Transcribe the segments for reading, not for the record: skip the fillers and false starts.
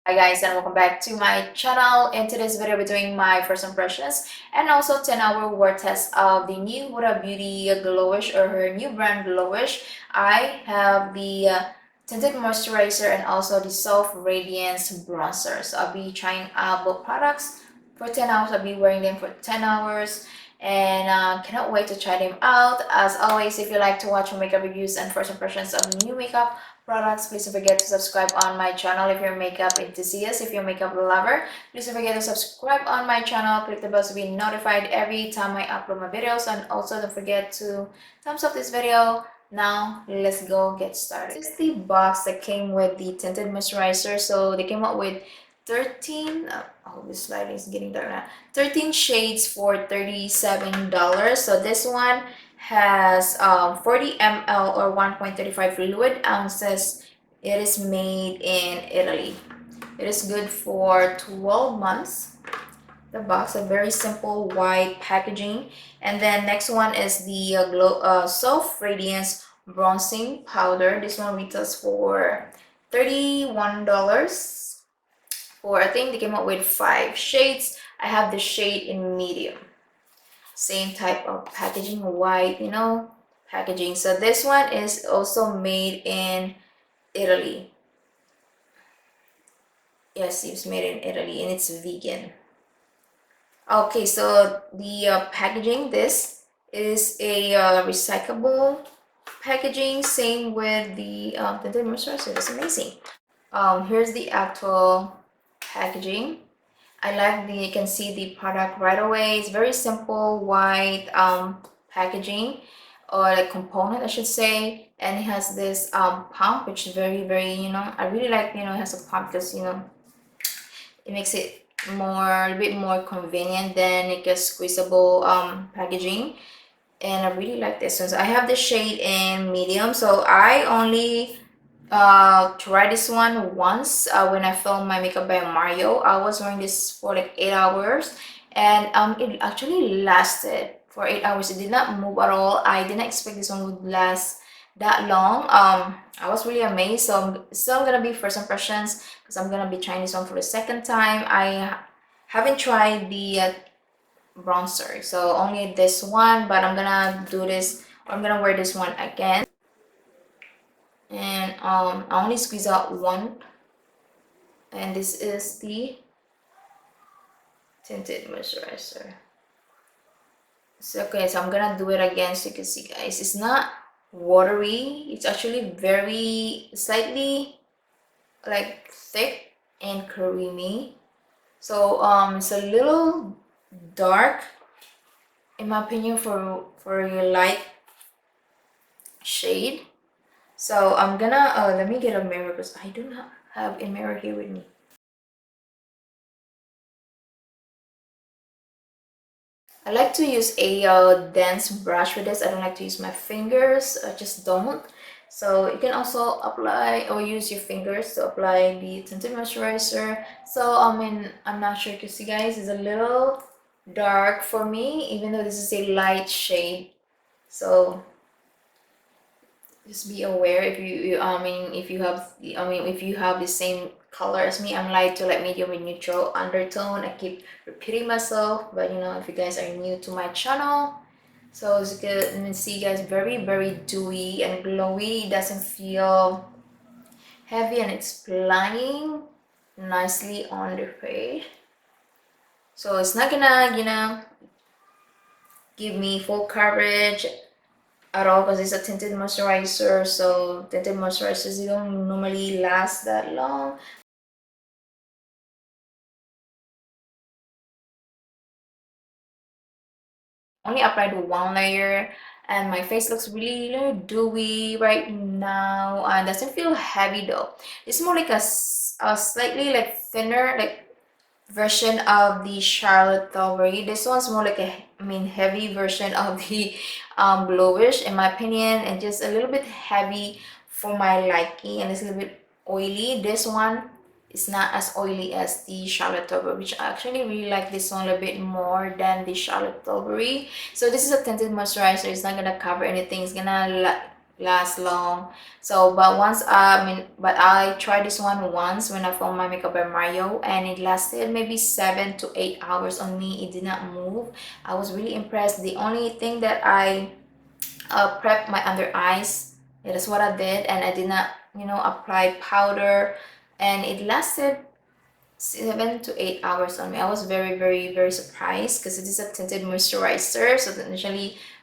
Hi guys, and welcome back to my channel. In today's video, we're doing my first impressions and also 10-hour word test of the new Huda Beauty Glowish, or her new brand Glowish. I have the tinted moisturizer and also the soft radiance bronzer. So I'll be trying out both products for 10 hours. I'll be wearing them for 10 hours and cannot wait to try them out. As always, if you like to watch makeup reviews and first impressions of new makeup products, please don't forget to subscribe on my channel. If you're a makeup enthusiast, if you're a makeup lover, please don't forget to subscribe on my channel. Click the bell to be notified every time I upload my videos, and also don't forget to thumbs up this video. Now let's go get started. This is the box that came with the tinted moisturizer. So they came out with 13 oh, this light is getting dark now. 13 shades for $37. So this one has 40 ml or 1.35 fluid ounces. It is made in Italy. It is good for 12 months. The box, a very simple white packaging. And then next one is the soft radiance bronzing powder. This one retails for $31. For I think they came up with 5 shades. I have the shade in medium. Same type of packaging, white, packaging. So this one is also made in Italy. Yes, it's made in Italy and it's vegan. Okay, so the packaging, this is a recyclable packaging. Same with the tinted moisturizer. That's amazing. Here's the actual packaging. I like you can see the product right away. It's very simple white packaging, or like component I should say, and it has this pump, which is very I really like, it has a pump because it makes it a bit more convenient than like a squeezable packaging. And I really like this one. So I have the shade in medium, so I only tried this one once when I filmed my makeup by Mario. I was wearing this for like 8 hours, and it actually lasted for 8 hours. It did not move at all. I didn't expect this one would last that long. I was really amazed. So I'm still gonna be first impressions because I'm gonna be trying this one for the second time. I haven't tried the bronzer, so only this one, but I'm gonna do this, I'm gonna wear this one again. And I only squeeze out one, and this is the tinted moisturizer. So okay, so I'm gonna do it again so you can see, guys. It's not watery, it's actually very slightly like thick and creamy. So it's a little dark in my opinion for your light shade. So I'm gonna let me get a mirror because I do not have a mirror here with me. I like to use a dense brush with this. I don't like to use my fingers. I just don't. So you can also apply or use your fingers to apply the tinted moisturizer. So I'm not sure if you see, guys, it's a little dark for me, even though this is a light shade. So just be aware if if you have the same color as me. I'm light to like medium with neutral undertone. I keep repeating myself, but if you guys are new to my channel, so as you can see, guys, very dewy and glowy. It doesn't feel heavy, and it's applying nicely on the face. So it's not gonna give me full coverage at all because it's a tinted moisturizer. So tinted moisturizers, don't normally last that long. Only applied one layer, and my face looks really dewy right now, and doesn't feel heavy though. It's more like a slightly like thinner like version of the Charlotte Tilbury. This one's more like a heavy version of the Glowish in my opinion, and just a little bit heavy for my liking, and it's a little bit oily. This one is not as oily as the Charlotte Tilbury, which I actually really like this one a little bit more than the Charlotte Tilbury. So this is a tinted moisturizer. It's not gonna cover anything. It's gonna last long. So but I tried this one once when I filmed my makeup by Mario, and it lasted maybe 7 to 8 hours on me. It did not move. I was really impressed. The only thing that I prepped my under eyes. That is what I did, and I did not, apply powder, and it lasted 7 to 8 hours on me. I was very, very, very surprised because it is a tinted moisturizer. So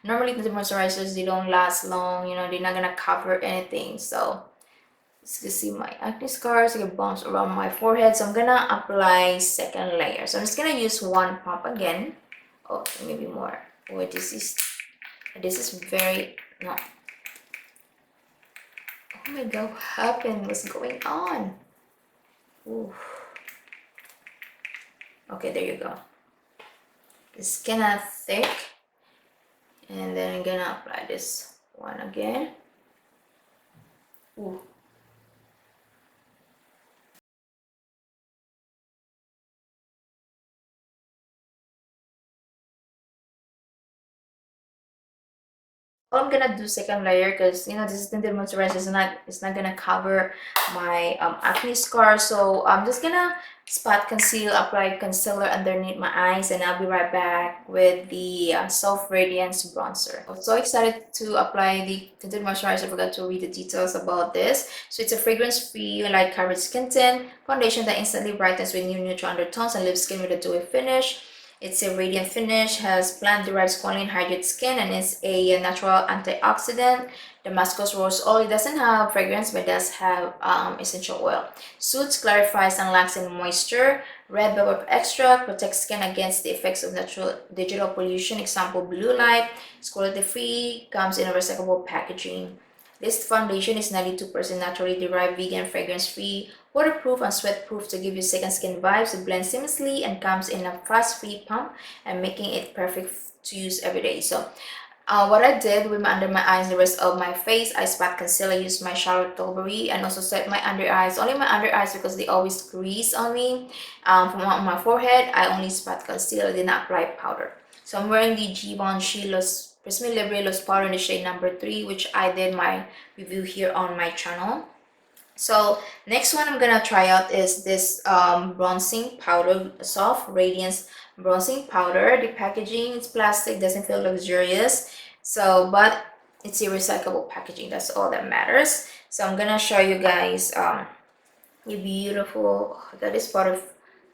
normally tinted moisturizers, they don't last long. They're not gonna cover anything. So you can see my acne scars, get bumps around my forehead. So I'm gonna apply second layer. So I'm just gonna use one pump again. Oh, maybe more. Oh, this is very no. Oh my god, what happened? What's going on? Ooh. Okay, there you go. It's kinda thick. And then I'm gonna apply this one again. Ooh. I'm gonna do second layer because this is tinted moisturizer. It's not gonna cover my acne scar. So I'm just gonna spot conceal, apply concealer underneath my eyes, and I'll be right back with the soft radiance bronzer. I'm so excited to apply the tinted moisturizer. I forgot to read the details about this. So it's a fragrance-free light coverage skin tint foundation that instantly brightens with new neutral undertones and leaves skin with a dewy finish. It's a radiant finish, has plant-derived squalene, hydrates skin, and is a natural antioxidant. Damascus rose oil, it doesn't have fragrance, but does have essential oil. Soothes, clarifies, and lacks in moisture. Red pepper extract protects skin against the effects of natural digital pollution, example blue light. It's cruelty-free, comes in a recyclable packaging. This foundation is 92% naturally derived, vegan, fragrance-free, waterproof, and sweat-proof to give you second skin vibes. It blends seamlessly and comes in a fast-free pump and making it perfect to use every day. So what I did with my under my eyes, the rest of my face, I spot concealer, used my Charlotte Tilbury, and also set my under eyes. Only my under eyes because they always grease on me. From on my forehead, I only spot concealer, did not apply powder. So I'm wearing the Givenchy Los Prisme Libre Los Powder in the shade number 3, which I did my review here on my channel. So next one I'm gonna try out is this bronzing powder, soft radiance bronzing powder. The packaging is plastic, doesn't feel luxurious, so but it's a recyclable packaging, that's all that matters. So I'm gonna show you guys a beautiful, oh, that is part of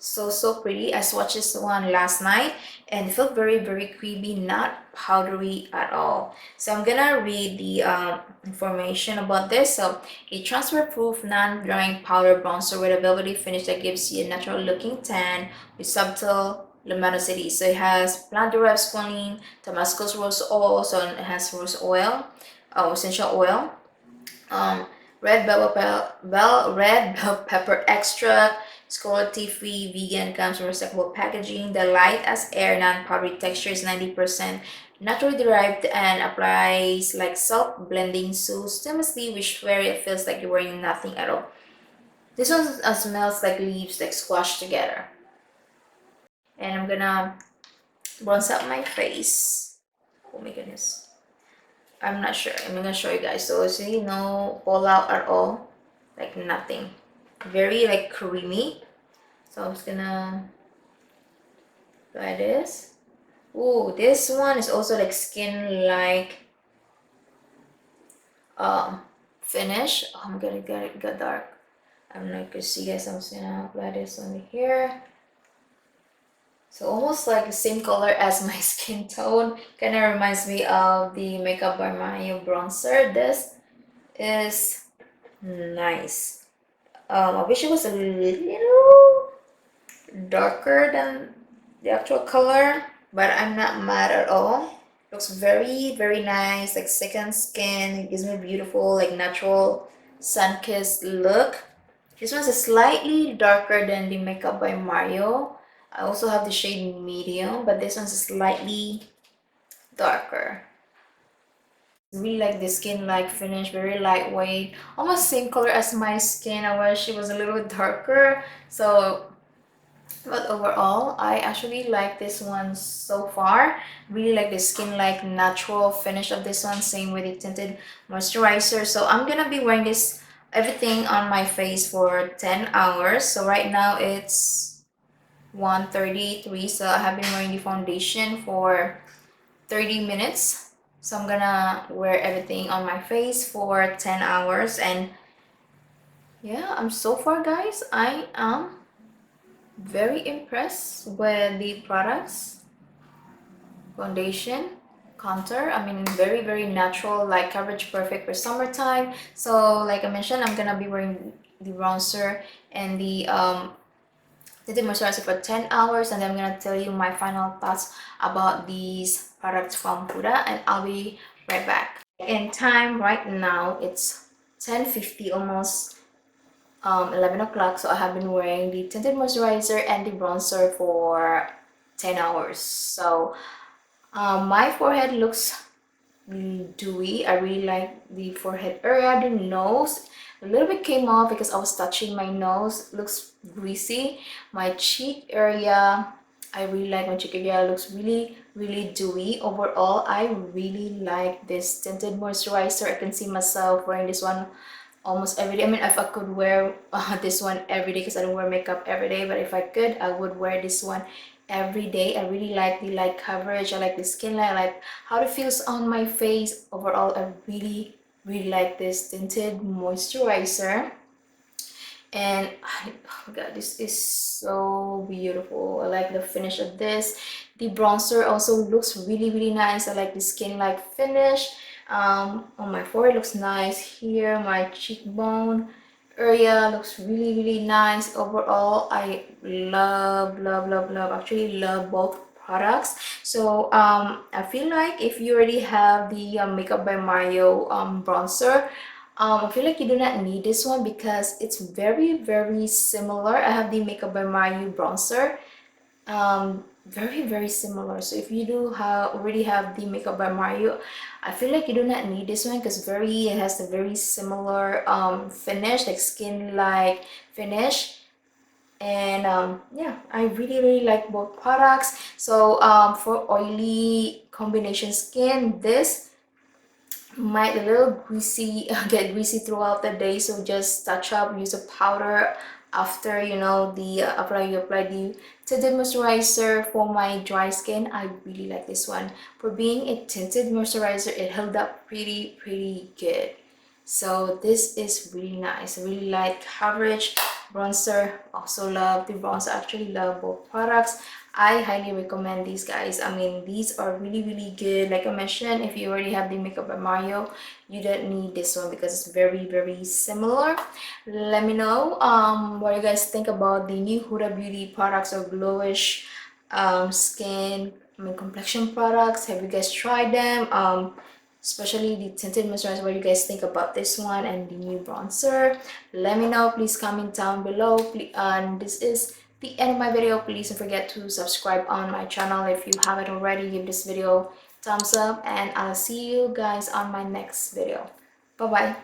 so pretty. I swatched this one last night and it felt very, very creamy, not powdery at all. So I'm gonna read the information about this. So a transfer proof non-drying powder bronzer with a velvety finish that gives you a natural looking tan with subtle luminosity. So it has plant derived squalene, Damascus rose oil, so it has rose oil, essential oil, red bell pepper extract. It's cruelty-free, vegan, comes from recyclable packaging. The light as air, non-powdery texture is 90% naturally derived and applies like self-blending so seamlessly, which where it feels like you're wearing nothing at all. This one smells like leaves like squashed together. And I'm gonna bronze up my face. Oh my goodness. I'm not sure. I'm gonna show you guys. So see, no fallout at all, like nothing. Very like creamy. So I'm just gonna try this. Ooh, this one is also like skin like finish. Oh, I'm gonna get it got dark. I'm not gonna see guys. I'm just gonna apply this on here. So almost like the same color as my skin tone. Kind of reminds me of the Makeup by Mario bronzer. This is nice. I wish it was a little darker than the actual color, but I'm not mad at all. Looks very, very nice, like second skin. It gives me a beautiful, like natural sun-kissed look. This one's a slightly darker than the Makeup by Mario. I also have the shade medium, but this one's slightly darker. Really like the skin like finish, very lightweight, almost same color as my skin. I wish it was a little darker. So But overall, I actually like this one so far. Really like the skin like natural finish of this one. Same with the tinted moisturizer. So I'm gonna be wearing this everything on my face for 10 hours. So right now it's 1:33. So I have been wearing the foundation for 30 minutes. So I'm gonna wear everything on my face for 10 hours. And yeah, I'm so far, guys, I am very impressed with the products. Foundation, contour, I mean, very natural, like coverage perfect for summertime. So like I mentioned, I'm gonna be wearing the bronzer and the tinted moisturizer for 10 hours, and then I'm gonna tell you my final thoughts about these products from Huda, and I'll be right back. In time right now, it's 10:50, almost 11 o'clock. So I have been wearing the tinted moisturizer and the bronzer for 10 hours. So my forehead looks dewy. I really like the forehead area. The nose a little bit came off because I was touching my nose. Looks greasy. My cheek area, I really like my cheek area. It looks really dewy. Overall, I really like this tinted moisturizer. I can see myself wearing this one almost every day. I mean, if I could wear this one every day, because I don't wear makeup every day, but if I could, I would wear this one every day. I really like the light coverage. I like the skin light. I like how it feels on my face. Overall, I really like this tinted moisturizer. And oh my god, this is so beautiful. I like the finish of this. The bronzer also looks really nice. I like the skin like finish. On my forehead looks nice. Here my cheekbone area looks really nice. Overall, I actually love both products. So I feel like if you already have the Makeup by Mario bronzer, I feel like you do not need this one because it's very similar. I have the Makeup by Mario bronzer, very similar. So if you do have already have the Makeup by Mario, I feel like you do not need this one because it has a very similar finish, like skin like finish. And yeah, I really like both products. So for oily combination skin, this might a little greasy, get greasy throughout the day, so just touch up, use a powder after the after you apply the tinted moisturizer. For my dry skin, I really like this one. For being a tinted moisturizer, it held up pretty good. So this is really nice. I really like coverage. Bronzer, also love the bronzer. Actually love both products. I highly recommend these, guys. I mean, these are really good. Like I mentioned, if you already have the Makeup by Mario, you don't need this one because it's very similar. Let me know what you guys think about the new Huda Beauty products or Glowish skin, I mean, complexion products. Have you guys tried them? Especially the tinted moisturizer, what you guys think about this one and the new bronzer. Let me know. Please comment down below. And this is the end of my video. Please don't forget to subscribe on my channel if you haven't already. Give this video thumbs up, and I'll see you guys on my next video. Bye bye.